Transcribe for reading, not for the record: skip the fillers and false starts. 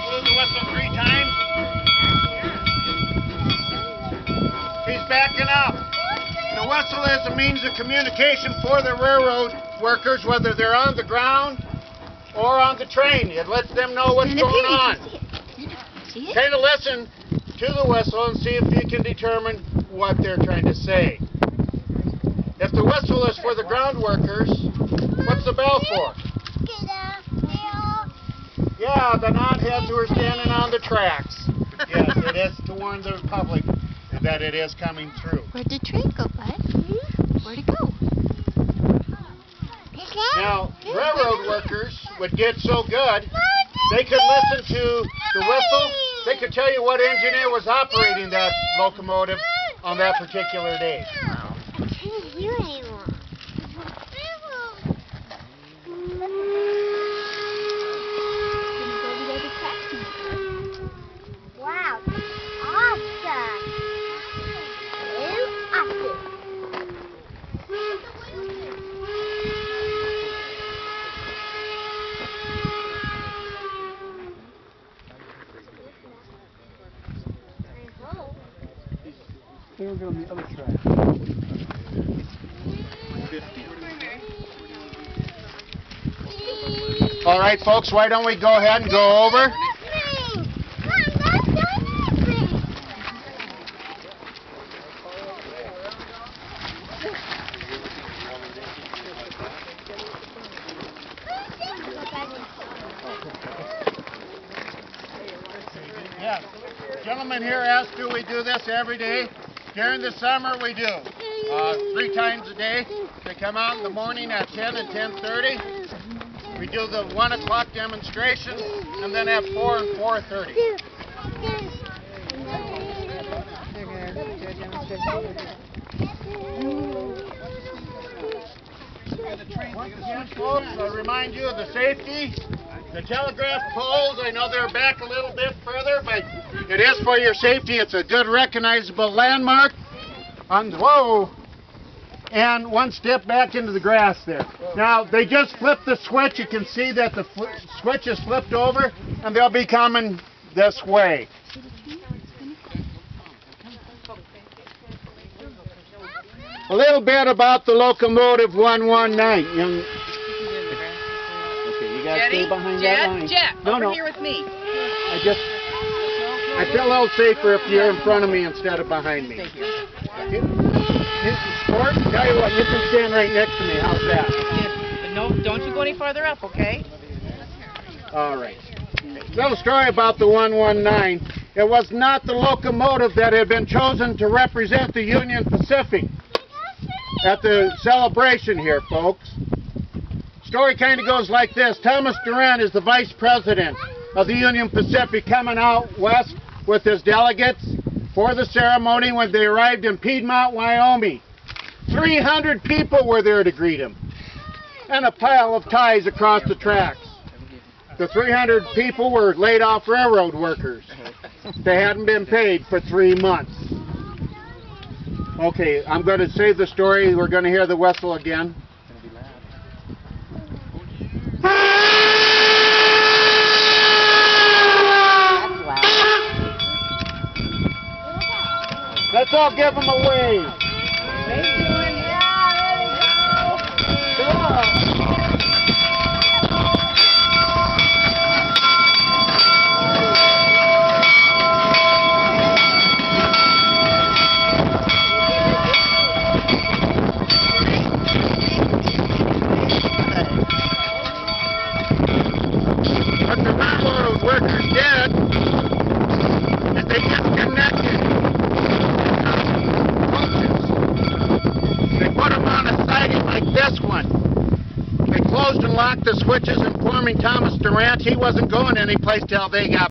blew the whistle 3 times. He's backing up. The whistle is a means of communication for the railroad workers, whether they're on the ground or on the train. It lets them know what's going on. Kind of listen to the whistle and see if you can determine what they're trying to say. If the whistle is for the ground workers, what's the bell for? Yeah, the knotheads who are standing on the tracks. Yes, it is to warn the public that it is coming through. Where'd the train go, bud? Where'd it go? Now, railroad workers would get so good, they could listen to the whistle. They could tell you what engineer was operating that locomotive on that particular day. Wow, awesome! They were going on the other track. All right, folks, why don't we go ahead and go over? Yes. Gentlemen here asked, do we do this every day? During the summer, we do. 3 times a day. They come out in the morning at 10 and 10:30. We do the 1 o'clock demonstration, and then at 4 and 4:30. Once again, folks, I remind you of the safety. The telegraph poles, I know they're back a little bit further, but it is for your safety. It's a good recognizable landmark. Whoa! And 1 step back into the grass there. Now, they just flipped the switch. You can see that the switch is flipped over, and they'll be coming this way. A little bit about the locomotive 119. Okay, you guys stay behind that line. Over here with me. I feel a little safer if you're in front of me instead of behind me. Thank you. Sport, tell you what, you can stand right next to me. How's that? But no, don't you go any farther up, okay? All right. Little story about the 119. It was not the locomotive that had been chosen to represent the Union Pacific at the celebration here, folks. Story kind of goes like this. Thomas Durant is the vice president of the Union Pacific, coming out west with his delegates for the ceremony when they arrived in Piedmont, Wyoming. 300 people were there to greet him, and a pile of ties across the tracks. The 300 people were laid off railroad workers. They hadn't been paid for 3 months. Okay, I'm going to save the story. We're going to hear the whistle again. Let's all give them a wave. What the railroad workers did is they disconnected on a siding like this one. They closed and locked the switches, informing Thomas Durant he wasn't going anyplace till they got